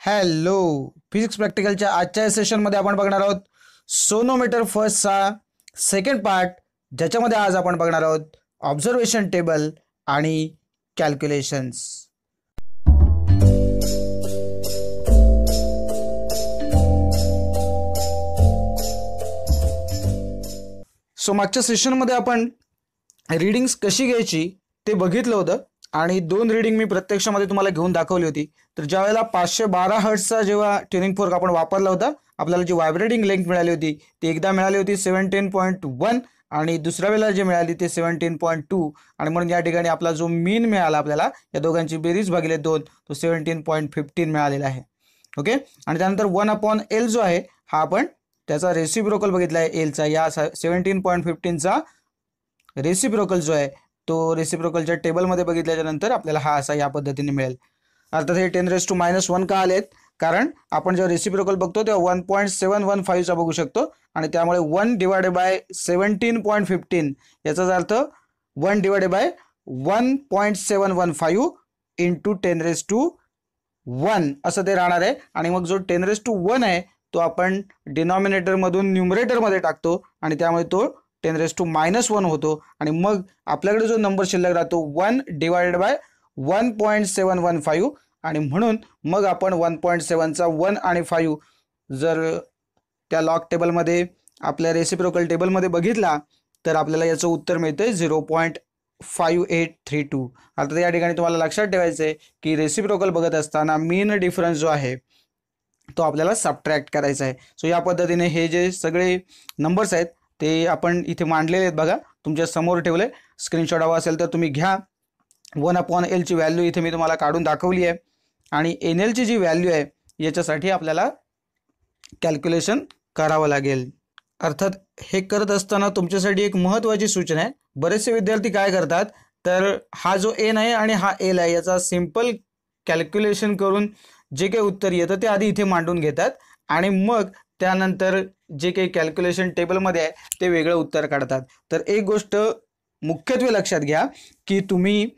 Hello, physics प्रॅक्टिकलच्या आजच्या सेशनमध्ये आपण बघणार आहोत सोनोमीटर फर्स्टचा सेकंड पार्ट, ज्याच्यामध्ये आज आपण बघणार आहोत ऑब्झर्वेशन टेबल आणि कॅल्क्युलेशन्स. सो मागच्या सेशनमध्ये आपण रीडिंग्स कशी घ्यायची ते बघितलं होतं आणि दोन रीडिंग मी प्रत्यक्षामध्ये तुम्हाला घेऊन दाखवली होती. तर ज्यावेळेला 512 हर्ट्झचा जेव्हा ट्युनिंग फोर्क आपण वापरला होता, आपल्याला जी व्हायब्रेटिंग लेंथ मिळाली होती ती एकदा मिळाली होती 17.1 आणि दुसऱ्या वेळेला जे मिळाली ते 17.2 आणि म्हणून या ठिकाणी आपला जो मीन मिळाला आपल्याला या दोघांची बेरीज भागिले 2 तो 17.15 मिळालेला आहे. ओके, आणि त्यानंतर 1/L जो आहे हा आपण त्याचा रेसिप्रोकल बघितला आहे एलचा. या 17.15चा रेसिप्रोकल जो आहे तो रेसिप्रोकलच्या टेबलमध्ये बघितल्याच्या नंतर आपल्याला हा असा या पद्धतीने मिळेल. अर्थात हे 10⁻⁻1 का आलेत? कारण आपण जेव्हा रेसिप्रोकल बघतो तेव्हा 1.715चा बघू शकतो आणि त्यामुळे 1/17.15 याचाच अर्थ 1/1.715 इंटू 10⁻1 असं ते राहणार आहे. आणि मग जो 10⁻1 आहे तो आपण डिनॉमिनेटरमधून न्यूमरेटरमध्ये टाकतो आणि त्यामुळे तो 10⁻⁻1 होतो आणि मग आपल्याकडे जो नंबर शिल्लक राहतो 1/1.715 आणि म्हणून मग आपण 1.7चा 1 आणि 5 जर त्या लॉग टेबलमध्ये आपल्या रेसिप्रोकल टेबलमध्ये बघितला तर आपल्याला याचं उत्तर मिळतं 0.5832. आता या ठिकाणी तुम्हाला लक्षात ठेवायचं आहे की रेसिप्रोकल बघत असताना मीन डिफरन्स जो आहे तो आपल्याला सबट्रॅक्ट करायचा आहे. सो या पद्धतीने हे जे सगळे नंबर्स आहेत ते आपण इथे मांडलेले आहेत बघा, तुमच्या समोर ठेवले. स्क्रीनशॉट हवा असेल तर तुम्ही घ्या. 1/L ची व्हॅल्यू इथे मी तुम्हाला काढून दाखवली आहे आणि NL ची जी व्हॅल्यू आहे याच्यासाठी आपल्याला कॅल्क्युलेशन करावं लागेल. अर्थात हे करत असताना तुमच्यासाठी एक महत्त्वाची सूचना आहे. बरेचसे विद्यार्थी काय करतात तर हा जो N आहे आणि हा L आहे याचा सिंपल कॅल्क्युलेशन करून जे काही उत्तर येतं ते आधी इथे मांडून घेतात आणि मग त्यानंतर जे काही कॅल्क्युलेशन टेबलमध्ये आहे ते वेगळं उत्तर काढतात. तर एक गोष्ट मुख्यत्वे लक्षात घ्या की तुम्ही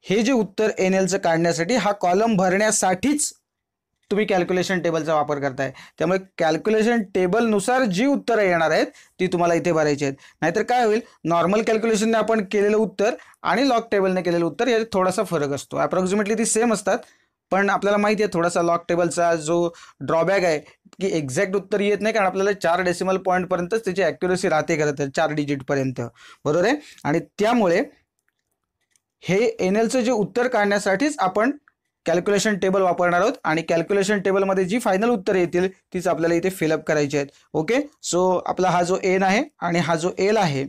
हे जे उत्तर NLचं काढण्यासाठी हा कॉलम भरण्यासाठीच तुम्ही कॅल्क्युलेशन टेबलचा वापर करताय. त्यामुळे कॅल्क्युलेशन टेबलनुसार जी उत्तरं येणार आहेत ती तुम्हाला इथे भरायची आहेत. नाहीतर काय होईल, नॉर्मल कॅल्क्युलेशनने आपण केलेलं उत्तर आणि लॉग टेबलने केलेलं उत्तर यात थोडासा फरक असतो. अप्रॉक्सिमेटली ती सेम असतात, पण आपल्याला माहिती आहे थोडासा लॉग टेबलचा जो ड्रॉबॅक आहे की एक्झॅक्ट उत्तर येत नाही, कारण आपल्याला 4 डेसिमल पॉईंटपर्यंतच त्याची ॲक्युरेसी राहते खरं तर, 4 डिजिटपर्यंत, बरोबर आहे. आणि त्यामुळे हे NLचं जे उत्तर काढण्यासाठीच आपण कॅल्क्युलेशन टेबल वापरणार आहोत आणि कॅल्क्युलेशन टेबलमध्ये जी फायनल उत्तर येतील तीच आपल्याला इथे फिलअप करायची आहेत. ओके, सो आपला हा जो N आहे आणि हा जो L आहे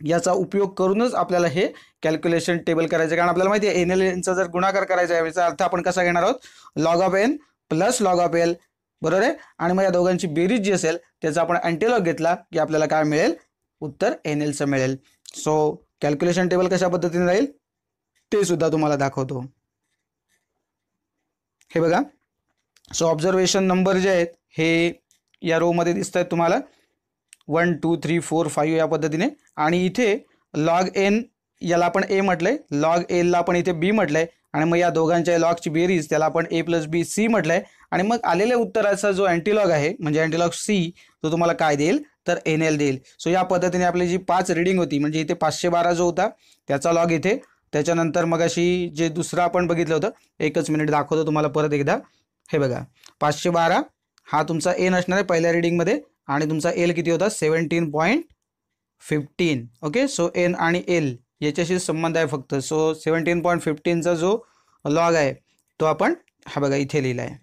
याचा उपयोग करूनच आपल्याला हे कॅल्क्युलेशन टेबल करायचं. कारण आपल्याला माहिती आहे NLचा जर गुणाकार करायचा आहे याचा अर्थ आपण कसा घेणार आहोत, log of N plus log of L, बरोबर आहे. आणि मग या दोघांची बेरीज जी असेल त्याचा आपण अँटीलॉग घेतला की आपल्याला काय मिळेल, उत्तर NLचं मिळेल. सो कॅल्क्युलेशन टेबल कशा पद्धतीने राहील ते सुद्धा तुम्हाला दाखवतो. हे बघा, सो ऑब्झर्वेशन नंबर जे आहेत हे या रोमध्ये दिसत आहेत तुम्हाला 1 2 3 4 5 या पद्धतीने. आणि इथे लॉग N याला आपण A म्हटलंय, लॉग L ला आपण इथे B म्हटलंय आणि मग या दोघांच्या लॉगची बेरीज त्याला आपण A + B C म्हटलंय. आणि मग आलेल्या उत्तराचा जो अँटीलॉग आहे म्हणजे अँटीलॉग C तो तुम्हाला काय देईल तर NL देईल. सो या पद्धतीने आपली जी 5 रीडिंग होती म्हणजे इथे 512 जो होता त्याचा लॉग इथे, त्याच्यानंतर मग अशी जे दुसरं आपण बघितलं होतं, एकच मिनिट दाखवतो तुम्हाला परत एकदा. हे बघा, 512 हा तुमचा N असणार आहे पहिल्या रीडिंगमध्ये आणि तुमचा L किती होता 17.15. ओके, सो N आणि L याच्याशी संबंध आहे फक्त. सो 17.15चा जो लॉग आहे तो आपण हा बघा इथे लिहिला आहे.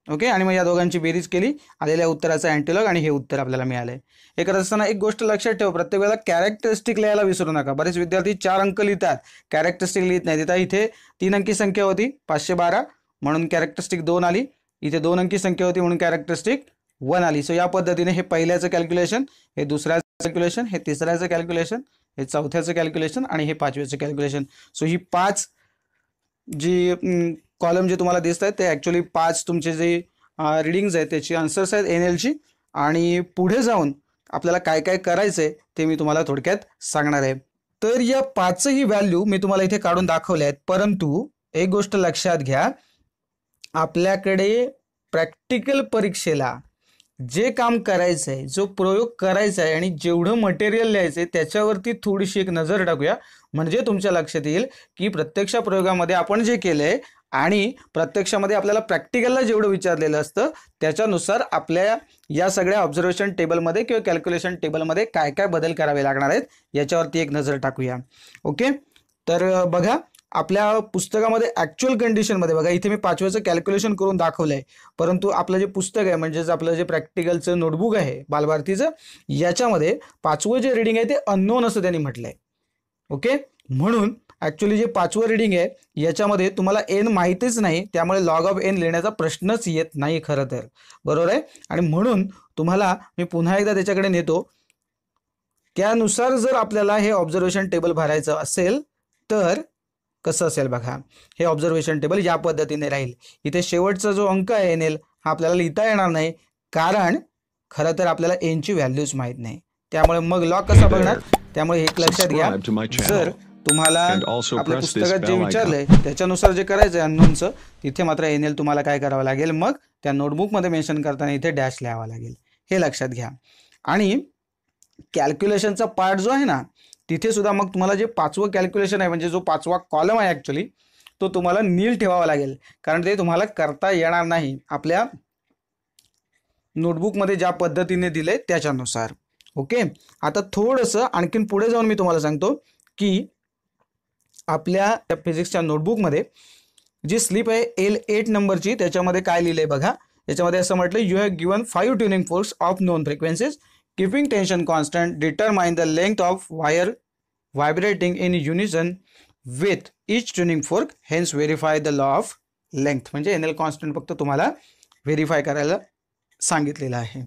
ओके, आणि मग या दोघांची बेरीज केली, आलेल्या उत्तराचा अँटीलॉग आणि हे उत्तर आपल्याला मिळालं आहे. हे करत असताना एक गोष्ट लक्षात ठेवा, प्रत्येक वेळेला कॅरेक्टरिस्टिक लिहायला विसरू नका. बरेच विद्यार्थी 4 अंक लिहितात, कॅरेक्टरिस्टिक लिहित नाही. तिथं इथे 3 अंकी संख्या होती 512 म्हणून कॅरेक्टरिस्टिक 2 आली, इथे 2 अंकी संख्या होती म्हणून कॅरेक्टरिस्टिक 1 आली. सो या पद्धतीने हे पहिल्याचं कॅल्क्युलेशन, हे दुसऱ्याचं कॅल्क्युलेशन, हे तिसऱ्याचं कॅल्क्युलेशन, हे चौथ्याचं कॅल्क्युलेशन आणि हे 5व्याचं कॅल्क्युलेशन. सो ही 5 जी कॉलम जे तुम्हाला दिसत आहेत ते ॲक्च्युली 5 तुमचे जे रीडिंग्ज आहेत त्याची आन्सर्स आहेत NLची. आणि पुढे जाऊन आपल्याला काय काय करायचं आहे ते मी तुम्हाला थोडक्यात सांगणार आहे. तर या 5ही व्हॅल्यू मी तुम्हाला इथे काढून दाखवल्या आहेत, परंतु एक गोष्ट लक्षात घ्या, आपल्याकडे प्रॅक्टिकल परीक्षेला जे काम करायचं आहे, जो प्रयोग करायचा आहे आणि जेवढं मटेरियल लिहायचं आहे त्याच्यावरती थोडीशी एक नजर टाकूया. म्हणजे तुमच्या लक्षात येईल की प्रत्यक्ष प्रयोगामध्ये आपण जे केलंय आणि प्रत्यक्षामध्ये आपल्याला प्रॅक्टिकलला जेवढं विचारलेलं असतं त्याच्यानुसार आपल्या या सगळ्या ऑब्झर्वेशन टेबलमध्ये किंवा कॅल्क्युलेशन टेबलमध्ये काय काय बदल करावे लागणार आहेत याच्यावरती एक नजर टाकूया. ओके, तर बघा आपल्या पुस्तकामध्ये ॲक्च्युअल कंडिशनमध्ये बघा इथे मी 5व्याचं कॅल्क्युलेशन करून दाखवलंय, परंतु आपलं जे पुस्तक आहे म्हणजेच आपलं जे प्रॅक्टिकलचं नोटबुक आहे बालभारतीचं, याच्यामध्ये 5वं जे रीडिंग आहे ते अननोन असं त्यांनी म्हटलंय. ओके, म्हणून ॲक्च्युअली जे 5वं रीडिंग आहे याच्यामध्ये तुम्हाला एन माहितीच नाही, त्यामुळे लॉग ऑफ एन लिहिण्याचा प्रश्नच येत नाही खरं तर, बरोबर आहे. आणि म्हणून तुम्हाला मी पुन्हा एकदा त्याच्याकडे नेतो. त्यानुसार जर आपल्याला हे ऑब्झर्वेशन टेबल भरायचं असेल तर कसं असेल बघा. हे ऑब्झर्वेशन टेबल या पद्धतीने राहील. इथे शेवटचा जो अंक आहे एन एल हा आपल्याला लिहिता येणार नाही, कारण खरं तर आपल्याला एनची व्हॅल्यूज माहीत नाही. त्यामुळे मग लॉग कसा बघणार, त्यामुळे एक लक्षात घ्या. जर तुम्हाला आपल्या पुस्तकात जे विचारलंय त्याच्यानुसार जे करायचं आहे अननोनचं, तिथे मात्र एन एल तुम्हाला काय करावं लागेल, मग त्या नोटबुकमध्ये मेन्शन करताना इथे डॅश लिहावा लागेल, हे लक्षात घ्या. आणि कॅल्क्युलेशनचा पार्ट जो आहे ना तिथे सुद्धा मग तुम्हाला जे 5वं कॅल्क्युलेशन आहे म्हणजे जो 5वा कॉलम आहे ॲक्च्युली तो तुम्हाला नील ठेवावा लागेल, कारण ते तुम्हाला करता येणार नाही आपल्या नोटबुकमध्ये ज्या पद्धतीने दिले त्याच्यानुसार. ओके, आता थोडंसं आणखीन पुढे जाऊन मी तुम्हाला सांगतो की आपल्या फिजिक्सच्या नोटबुकमध्ये जी स्लिप आहे L8 नंबरची त्याच्यामध्ये काय लिहिलंय बघा. याच्यामध्ये असं म्हटलं, you have given 5 tuning forks of non frequencies keeping tension constant, determine the length of wire vibrating in unison with each tuning fork, hence verify the law of length. म्हणजे NL कॉन्स्टंट फक्त तुम्हाला verify करायला सांगितलेलं आहे.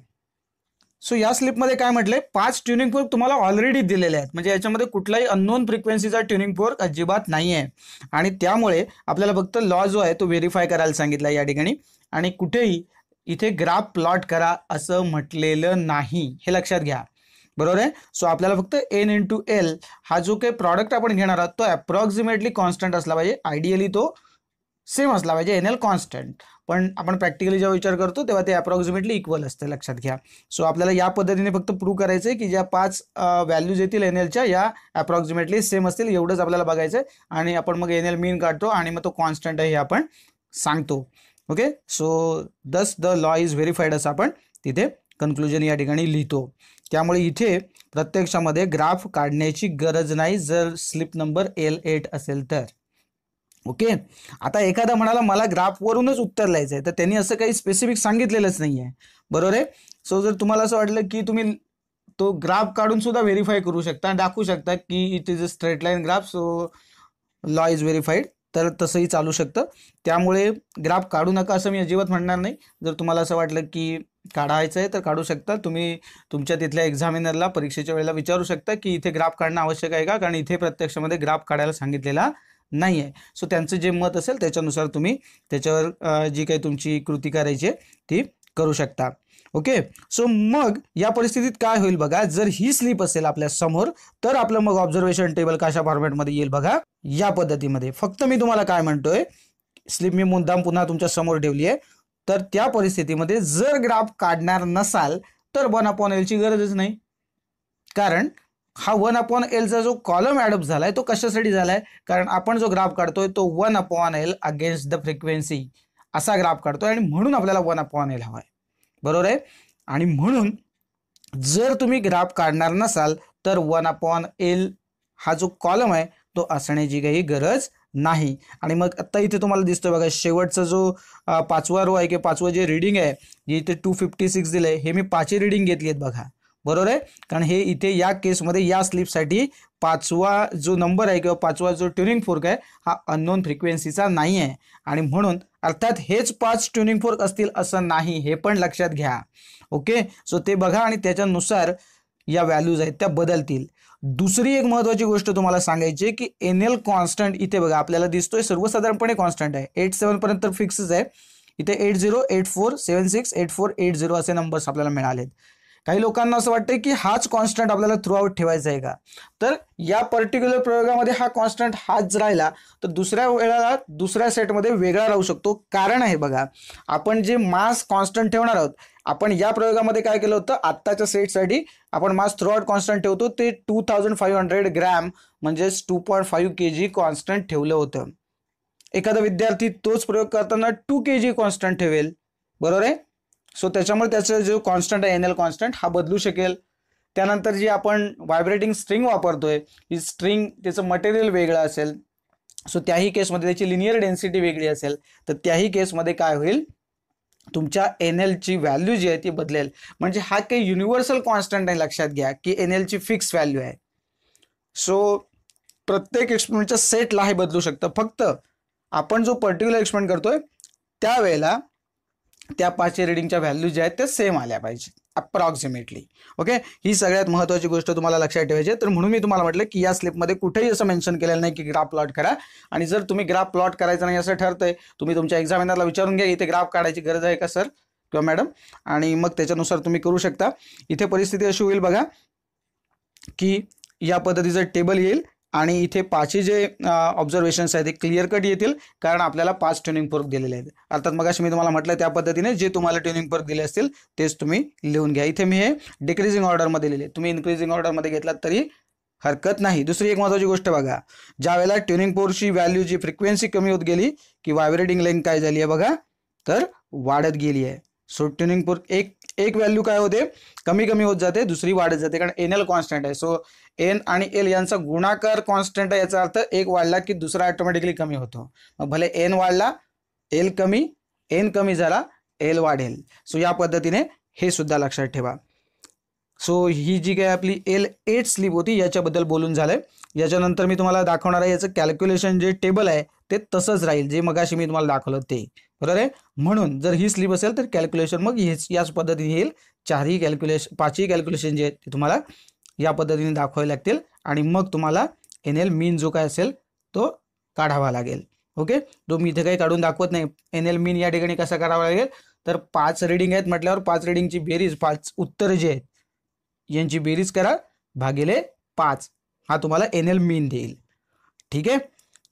So या स्लिपमध्ये काय म्हटलंय, 5 tuning fork तुम्हाला ऑलरेडी दिलेले आहेत, म्हणजे याच्यामध्ये कुठलाही अननोन फ्रिक्वेन्सीचा ट्युनिंग फोर्क अजिबात नाही आहे. आणि त्यामुळे आपल्याला फक्त लॉ जो आहे तो व्हेरीफाय करायला सांगितला या ठिकाणी. आणि कुठेही इथे ग्राफ प्लॉट करा असं म्हटलेलं नाही, हे लक्षात घ्या, बरोबर आहे. सो आपल्याला फक्त एन इंटू एल हा जो काही प्रॉडक्ट आपण घेणार आहोत तो अप्रॉक्सिमेटली कॉन्स्टंट असला पाहिजे, आयडियली तो सेम असला पाहिजे एन एल कॉन्स्टंट, पण आपण प्रॅक्टिकली जेव्हा विचार करतो तेव्हा ते अप्रॉक्सिमेटली इक्वल असते, लक्षात घ्या. सो आपल्याला या पद्धतीने फक्त प्रूव्ह करायचं आहे की ज्या 5 व्हॅल्यूज येतील एन एलच्या या अप्रॉक्सिमेटली सेम असतील, एवढंच आपल्याला बघायचं आहे. आणि आपण मग एन एल मीन काढतो आणि मग तो कॉन्स्टंट आहे हे आपण सांगतो. ओके, सो दस द लॉ इज व्हेरीफाईड असं आपण तिथे कन्क्लुजन या ठिकाणी लिहितो. त्यामुळे इथे प्रत्यक्षामध्ये ग्राफ काढण्याची गरज नाही जर स्लिप नंबर L8 असेल तर. ओके, आता एखादा म्हणाला मला ग्राफवरूनच उत्तर लिहायचं आहे, तर त्यांनी असं काही स्पेसिफिक सांगितलेलंच नाही आहे, बरोबर आहे. सो जर तुम्हाला असं वाटलं की तुम्ही तो ग्राफ काढून सुद्धा व्हेरीफाय करू शकता, दाखवू शकता की it is a straight line graph, so law is verified, तर तसंही चालू शकतं. त्यामुळे ग्राफ काढू नका असं मी अजिबात म्हणणार नाही. जर तुम्हाला असं वाटलं की काढायचं आहे तर काढू शकता. तुम्ही तुमच्या तिथल्या एक्झामिनरला परीक्षेच्या वेळेला विचारू शकता की इथे ग्राफ काढणं आवश्यक आहे का, कारण इथे प्रत्यक्षामध्ये ग्राफ काढायला सांगितलेला नाही आहे. सो त्यांचं जे मत असेल त्याच्यानुसार तुम्ही त्याच्यावर जी काही तुमची कृती करायची आहे ती करू शकता. ओके, सो मग या परिस्थितीत काय होईल बघा, जर ही स्लिप असेल आपल्या समोर तर आपलं मग ऑब्झर्वेशन टेबल कशा फॉर्मॅटमध्ये येईल बघा, या पद्धतीमध्ये. फक्त मी तुम्हाला काय म्हणतोय, स्लिप मी मुद्दाम पुन्हा तुमच्या समोर ठेवली आहे, तर त्या परिस्थितीमध्ये जर ग्राफ काढणार नसाल तर 1/L ची गरजच नाही, कारण हा 1/L जो कॉलम ॲडॉप्ट झालाय तो कशासाठी झालाय, कारण आपण जो ग्राफ काढतोय तो 1/L अगेन्स्ट द फ्रिक्वेन्सी असा ग्राफ काढतोय आणि म्हणून आपल्याला 1/L हवाय, बरोबर आहे. आणि म्हणून जर तुम्ही ग्राफ काढणार नसाल तर 1/L हा जो कॉलम आहे तो असण्याची काही गरज नाही. आणि मग आता इथे तुम्हाला दिसतोय बघा शेवटचा जो 5वा रो आहे किंवा 5वं जे रीडिंग आहे, जे इथे 256 दिलंय, हे मी 5ही रीडिंग घेतली आहेत बघा, बरोबर आहे. कारण हे इथे या केसमध्ये या स्लिपसाठी 5वा जो नंबर आहे किंवा 5वा जो ट्युनिंग फोर्क आहे हा अननोन फ्रिक्वेन्सीचा नाही आहे. आणि म्हणून अर्थात हेच 5 ट्युनिंग फोर्क असतील असं नाही, हे पण लक्षात घ्या. ओके, सो ते बघा आणि त्याच्यानुसार या व्हॅल्यूज आहेत त्या बदलतील. दुसरी एक महत्त्वाची गोष्ट तुम्हाला सांगायची आहे की NL कॉन्स्टंट इथे बघा आपल्याला दिसतोय सर्वसाधारणपणे कॉन्स्टंट आहे, 87 पर्यंत फिक्सच आहे. इथे 80, 84, 76, 84, 80 असे नंबर्स आपल्याला मिळालेत. काही लोकांना असं वाटतं की हाच कॉन्स्टंट आपल्याला थ्रू आउट ठेवायचा आहे का, तर या पर्टिक्युलर प्रयोगामध्ये हा कॉन्स्टंट हाच राहिला तर दुसऱ्या वेळेला दुसऱ्या सेटमध्ये वेगळा राहू शकतो. कारण आहे बघा, आपण जे मास कॉन्स्टंट ठेवणार आहोत, आपण या प्रयोगामध्ये काय केलं होतं, आत्ताच्या सेटसाठी आपण मास थ्रू आउट कॉन्स्टंट ठेवतो ते 2500 ग्रॅम म्हणजेच 2.5 kg कॉन्स्टंट ठेवलं होतं. एखादा विद्यार्थी तोच प्रयोग करताना 2 kg कॉन्स्टंट ठेवेल, बरोबर आहे. सो त्याच्यामुळे त्याचा जो कॉन्स्टंट आहे NL कॉन्स्टंट हा बदलू शकेल. त्यानंतर जी आपण व्हायब्रेटिंग स्ट्रिंग वापरतोय, ही स्ट्रिंग त्याचं मटेरियल वेगळं असेल, सो त्याही केसमध्ये त्याची लिनियर डेन्सिटी वेगळी असेल, तर त्याही केसमध्ये काय होईल, तुमच्या NL ची व्हॅल्यू जी आहे ती बदलेल. म्हणजे हा काही युनिव्हर्सल कॉन्स्टंट आहे, लक्षात घ्या की NL ची फिक्स व्हॅल्यू आहे. सो प्रत्येक एक्सपेरिमेंटच्या सेटला हे बदलू शकतं. फक्त आपण जो पर्टिक्युलर एक्सपेरिमेंट करतोय त्यावेळेला त्या 5 रिडिंगच्या व्हॅल्यू ज्या आहेत त्या सेम आल्या पाहिजे अप्रॉक्सिमेटली. ओके, ही सगळ्यात महत्त्वाची गोष्ट तुम्हाला लक्षात ठेवायची आहे. तर म्हणून मी तुम्हाला म्हटलं की या स्लिपमध्ये कुठेही असं मेन्शन केलेलं नाही की ग्राफ प्लॉट करा. आणि जर तुम्ही ग्राफ प्लॉट करायचं नाही असं ठरतंय, तुम्ही तुमच्या एक्झामिनरला विचारून घ्या इथे ग्राफ काढायची गरज आहे का सर किंवा मॅडम, आणि मग त्याच्यानुसार तुम्ही करू शकता. इथे परिस्थिती अशी होईल बघा की या पद्धतीचं टेबल येईल आणि इथे 5 जे ऑब्झर्वेशन्स आहेत ते क्लिअर कट येतील, कारण आपल्याला 5 ट्युनिंग फोर्क दिलेले आहेत. अर्थात मगाशी मी तुम्हाला म्हटलं त्या पद्धतीने जे तुम्हाला ट्युनिंग फोर्क दिले असतील तेच तुम्ही लिहून घ्या. इथे मी हे डिक्रीजिंग ऑर्डरमध्ये लिहिले, तुम्ही इन्क्रीजिंग ऑर्डरमध्ये घेतलात तरी हरकत नाही. दुसरी एक महत्त्वाची गोष्ट बघा, ज्या वेळेला ट्युनिंग फोर्कची व्हॅल्यू जी फ्रिक्वेन्सी कमी होत गेली की व्हायब्रेटिंग लेंथ काय झाली आहे बघा, तर वाढत गेली आहे. सो ट्युनिंग फोर्क एक व्हॅल्यू काय होते, कमी कमी होत जाते, दुसरी वाढत जाते, कारण NL कॉन्स्टंट आहे. सो N आणि L यांचा गुणाकार कॉन्स्टंट आहे, याचा अर्थ एक वाढला की दुसरा ऑटोमॅटिकली कमी होतो. मग भले N वाढला, L कमी, N कमी झाला, L वाढेल. सो या पद्धतीने हे सुद्धा लक्षात ठेवा. सो ही जी काय आपली L8 स्लिप होती याच्याबद्दल बोलून झालंय. याच्यानंतर मी तुम्हाला दाखवणार आहे याचं कॅल्क्युलेशन जे टेबल आहे ते तसंच राहील जे मगाशी मी तुम्हाला दाखवलं ते, बरोबर आहे. म्हणून जर ही स्लिप असेल तर कॅल्क्युलेशन मग याच पद्धतीने येईल. 5ही कॅल्क्युलेशन जे आहेत ते तुम्हाला या पद्धतीने दाखवावे लागतील आणि मग तुम्हाला NL मीन जो काय असेल तो काढावा लागेल. ओके, तो मी इथे काही काढून दाखवत नाही. NL मीन या ठिकाणी कसा काढावा लागेल, तर 5 रिडिंग आहेत म्हटल्यावर 5 रिडिंगची बेरीज, 5 उत्तर जे आहेत यांची बेरीज करा भागिले 5, हा तुम्हाला NL मीन देईल. ठीक आहे.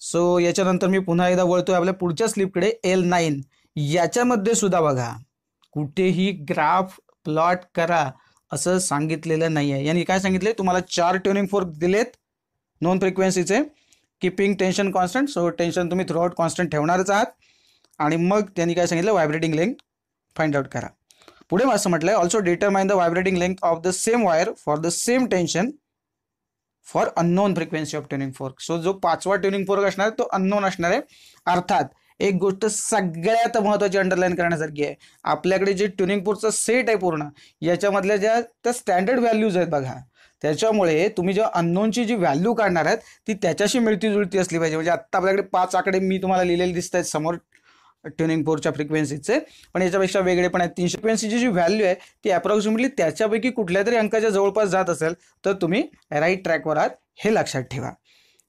सो याच्यानंतर मी पुन्हा एकदा वळतोय आपल्या पुढच्या स्लिपकडे L9. याच्यामध्ये सुद्धा बघा कुठेही ग्राफ प्लॉट करा असं सांगितलेलं नाही आहे. यांनी काय सांगितले, तुम्हाला 4 ट्युनिंग फोर्क दिलेत नॉन फ्रिक्वेन्सीचे, keeping tension constant. So tension तुम्ही थ्रू आउट कॉन्स्टंट ठेवणारच आहात. आणि मग त्यांनी काय सांगितलं, व्हायब्रेटिंग लेंथ फाइंड आउट करा. पुढे असं म्हटलंय, also determine the vibrating length of the same wire for the same tension for unknown frequency of tuning fork. So जो 5वा ट्युनिंग फोर्क असणार आहे तो अननोन असणार आहे. अर्थात एक गोष्ट सगळ्यात महत्त्वाची अंडरलाईन करण्यासारखी आहे, आपल्याकडे जे ट्युनिंग फोर्कचा सेट आहे पूर्ण, याच्यामधल्या ज्या त्या स्टँडर्ड व्हॅल्यूज आहेत बघा, त्याच्यामुळे तुम्ही जेव्हा अननोनची जी व्हॅल्यू काढणार आहेत ती त्याच्याशी मिळती जुळती असली पाहिजे. म्हणजे आत्ता आपल्याकडे 5 आकडे मी तुम्हाला लिहिलेले दिसत आहेत समोर ट्युनिंग फोर्कच्या फ्रिक्वेन्सीचे, पण याच्यापेक्षा वेगळे पण आहेत. 300 फ्रिक्वेन्सीची जी व्हॅल्यू आहे ती अप्रॉक्सिमेटली त्याच्यापैकी कुठल्या तरी अंकाच्या जवळपास जात असेल तर तुम्ही राईट ट्रॅकवर आहात, हे लक्षात ठेवा.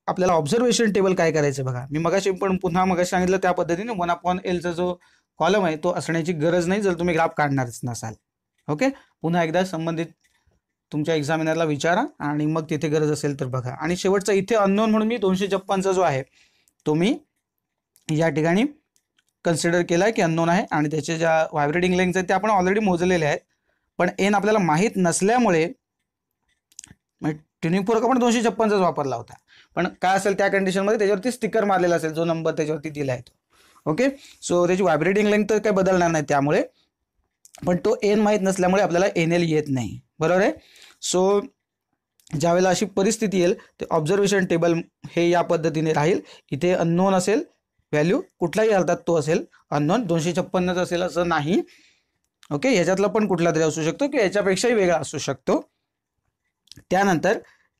आपल्याला ऑब्झर्वेशन टेबल काय करायचं बघा, मी मगाशी सांगितलं त्या पद्धतीने 1/Lचा जो कॉलम आहे तो असण्याची गरज नाही जर तुम्ही ग्राफ काढणारच नसाल. ओके, पुन्हा एकदा संबंधित तुमच्या एक्झामिनरला विचारा आणि मग तिथे गरज असेल तर बघा. आणि शेवटचा इथे अननोन म्हणून मी 256चा जो आहे तो मी या ठिकाणी कन्सिडर केला की अननोन आहे आणि त्याचे ज्या व्हायब्रेटिंग लेंथ आहेत ते आपण ऑलरेडी मोजलेले आहेत, पण N आपल्याला माहीत नसल्यामुळे ट्युनिंग फोर्क आपण 256च वापरला होता. पण काय असेल त्या कंडिशनमध्ये त्याच्यावरती स्टिकर मारलेला असेल जो नंबर त्याच्यावरती दिला आहे तो. ओके, सो त्याची व्हायब्रेटिंग लेंथ तर काय बदलणार नाही त्यामुळे, पण तो N माहीत नसल्यामुळे आपल्याला NL येत नाही, बरोबर आहे. सो ज्यावेळेला अशी परिस्थिती येईल ते ऑब्झर्वेशन टेबल हे या पद्धतीने राहील. इथे अननोन असेल व्हॅल्यू, कुठलाही अर्थात तो असेल अननोन, 256च असेल असं नाही. ओके, ह्याच्यातला पण कुठला तरी असू शकतो किंवा याच्यापेक्षाही वेगळा असू शकतो. त्यानंतर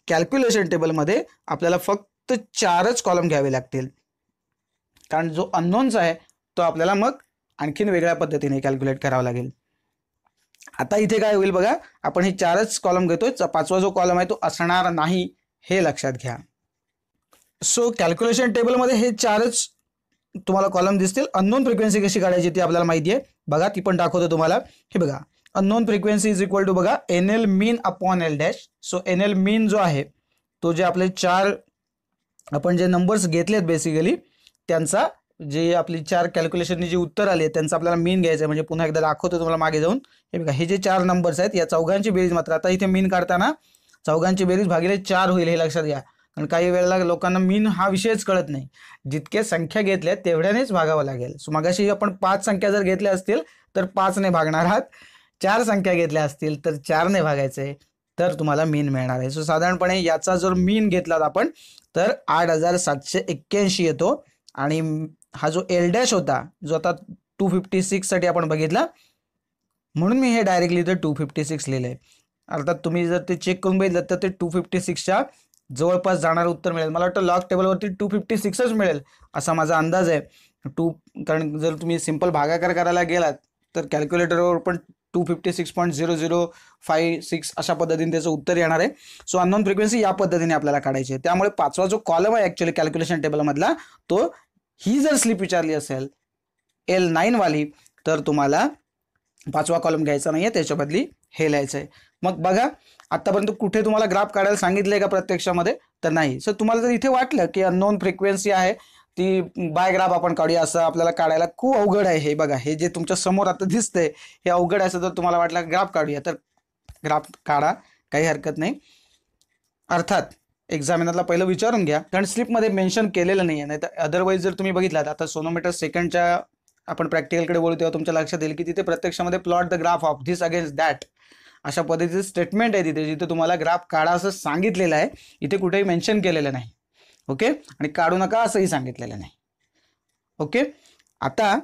कॅल्क्युलेशन टेबलमध्ये आपल्याला फक्त 4च कॉलम घ्यावे लागतील, कारण जो अननोनचा आहे तो आपल्याला मग आणखीन वेगळ्या पद्धतीने कॅल्क्युलेट करावा लागेल. आता इथे काय होईल बघा, आपण हे 4च कॉलम घेतोय, 5वा जो कॉलम आहे तो असणार नाही, हे लक्षात घ्या. सो कॅल्क्युलेशन टेबलमध्ये हे 4च तुम्हाला कॉलम दिसतील. अननोन फ्रिक्वेन्सी कशी काढायची ती आपल्याला माहिती आहे बघा, ती पण दाखवतो तुम्हाला. हे बघा, unknown frequency is equal to बघा NL mean upon L dash. So NL mean जो आहे तो जे आपले चार आपण जे नंबर्स घेतलेत बेसिकली त्यांचा जे आपली चार कॅल्क्युलेशननी जी उत्तर आली त्यांचा आपल्याला मीन घ्यायचं आहे. म्हणजे पुन्हा एकदा दाखवतो तुम्हाला मागे जाऊन. हे बघा हे जे चार नंबर्स आहेत या चौघांची बेरीज मात्र आता इथे मीन काढताना चौघांची बेरीज भागिले 4 होईल हे लक्षात घ्या. कारण काही वेळेला लोकांना मीन हा विषयच कळत नाही. जितक्या संख्या घेतल्या तेवढ्यानेच भागावं लागेल. सो मगाशी आपण 5 संख्या जर घेतल्या असतील तर 5 ने भागणार आहात. 4 संख्या घेतल्या असतील तर 4 ने भागायचे तर तुम्हाला मीन मिळणार आहे. सो साधारणपणे याचा जर मीन घेतलात आपण तर 8781 येतो. आणि हा जो L डॅश होता जो आता 256 साठी आपण बघितला म्हणून मी हे डायरेक्टली इथे 256 लिहिलंय. अर्थात तुम्ही जर ते चेक करून बघितलं तर ते 256च्या जवळपास जाणारं उत्तर मिळेल. मला वाटतं लॉग टेबलवरती 256च मिळेल असा माझा अंदाज आहे. कारण जर तुम्ही सिंपल भागाकार करायला गेलात तर कॅल्क्युलेटरवर पण 256.0056 अशा पद्धतीने त्याचं उत्तर येणार आहे. सो अननोन फ्रिक्वेन्सी या पद्धतीने आपल्याला काढायची आहे. त्यामुळे पाचवा जो कॉलम आहे ऍक्च्युअली कॅल्क्युलेशन टेबलमधला तो ही जर स्लिप विचारली असेल L9 वाली तर तुम्हाला पाचवा कॉलम घ्यायचा नाहीये त्याच्या बदली हे लिहायचं आहे. मग बघा आतापर्यंत कुठे तुम्हाला ग्राफ काढायला सांगितलंय का प्रत्यक्षामध्ये तर नाही. सर तुम्हाला जर इथे वाटलं की अननोन फ्रिक्वेन्सी आहे ती बाय ग्राफ आपण काढूया असं आपल्याला काढायला खूप अवघड आहे. हे बघा हे जे तुमच्या समोर आता दिसतंय हे अवघड असं जर तुम्हाला वाटलं ग्राफ काढूया तर ग्राफ काढा काही हरकत नाही. अर्थात एक्झामिनरला पहिलं विचारून घ्या कारण स्लिपमध्ये मेन्शन केलेलं नाही आहे. नाही तर अदरवाईज जर तुम्ही बघितलात आता सोनोमीटर सेकंडच्या आपण प्रॅक्टिकलकडे बोलू तेव्हा तुमच्या लक्षात येईल की तिथे प्रत्यक्षामध्ये plot the graph of this against that अशा पद्धतीचं स्टेटमेंट आहे तिथे जिथे तुम्हाला ग्राफ काढा असं सांगितलेलं आहे. इथे कुठेही मेन्शन केलेलं नाही. ओके आणि काढू नका असंही सांगितलेलं नाही. ओके आता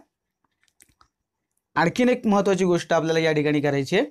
आणखीन एक महत्त्वाची गोष्ट आपल्याला या ठिकाणी करायची आहे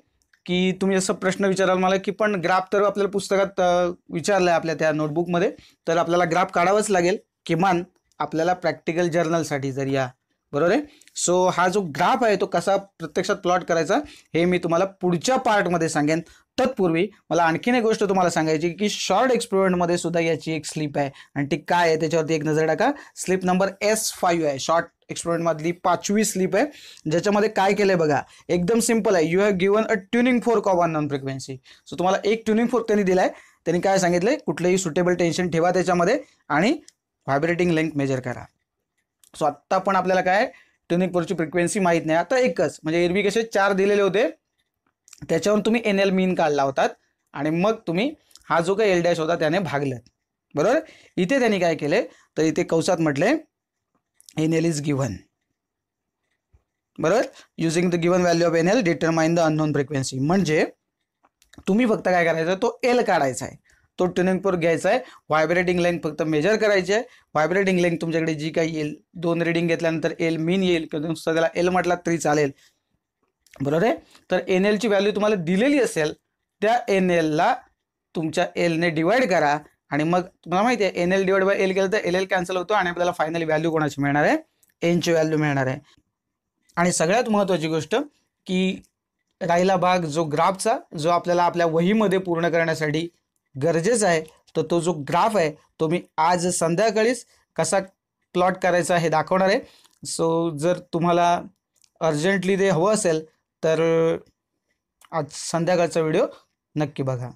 की तुम्ही असं प्रश्न विचाराल मला की पण ग्राफ तर आपल्याला पुस्तकात विचारलं आहे आपल्या त्या नोटबुकमध्ये तर आपल्याला ग्राफ काढावाच लागेल किमान आपल्याला प्रॅक्टिकल जर्नलसाठी जर या बरोबर आहे. सो हा जो ग्राफ आहे तो कसा प्रत्यक्षात प्लॉट करायचा हे मी तुम्हाला पुढच्या पार्टमध्ये सांगेन. तत्पूर्वी मला आणखीन एक गोष्ट तुम्हाला सांगायची की शॉर्ट एक्सपेरिमेंटमध्ये सुद्धा याची एक स्लिप आहे आणि ती काय आहे त्याच्यावरती एक नजर टाका. स्लिप नंबर S5 आहे. शॉर्ट एक्सपेरिमेंटमधली 5वी स्लिप आहे ज्याच्यामध्ये काय केलंय बघा एकदम सिंपल आहे. You have given a tuning fork of unknown frequency. So तुम्हाला एक ट्युनिंग फोर्क त्यांनी दिलाय. त्यांनी काय सांगितलंय कुठलंही सुटेबल टेन्शन ठेवा त्याच्यामध्ये आणि व्हायब्रेटिंग लेंथ मेजर करा. सो आत्ता पण आपल्याला काय ट्युनिंग फोर्कची फ्रिक्वेन्सी माहीत नाही. आता एकच म्हणजे एरवी कसे 4 दिलेले होते त्याच्यावरून तुम्ही NL मीन काढला होतात आणि मग तुम्ही हा जो काही L डॅश होता त्याने भागलं बरोबर. इथे त्यांनी काय केले तर इथे कंसात म्हटले NL इज गिव्हन बरोबर. Using the given value of NL determine the unknown frequency. म्हणजे तुम्ही फक्त काय करायचं तो L काढायचा आहे तो ट्युनिंग फोर्क घ्यायचा आहे. व्हायब्रेटिंग लेंथ फक्त मेजर करायची आहे. व्हायब्रेटिंग लेंथ तुमच्याकडे जी काही येईल 2 रीडिंग घेतल्यानंतर L मीन येईल किंवा नुसतं त्याला L म्हटला तरी चालेल बरोबर आहे. तर NL ची व्हॅल्यू तुम्हाला दिलेली असेल त्या NL ला तुमच्या L ने डिवाइड करा आणि मग तुम्हाला माहिती आहे NL डिवाइड बाय L केलं तर LL कॅन्सल होतो आणि आपल्याला फायनली व्हॅल्यू कोणाची मिळणार आहे N ची व्हॅल्यू मिळणार आहे. आणि सगळ्यात महत्त्वाची गोष्ट की राहिला भाग जो ग्राफचा जो आपल्याला आपल्या वहीमध्ये पूर्ण करण्यासाठी गरजेचा आहे तर तो जो ग्राफ आहे तो मी आज संध्याकाळीच कसा प्लॉट करायचा हे दाखवणार आहे. सो जर तुम्हाला अर्जंटली ते हवं असेल तर आज संध्याकाळचा व्हिडिओ नक्की बघा.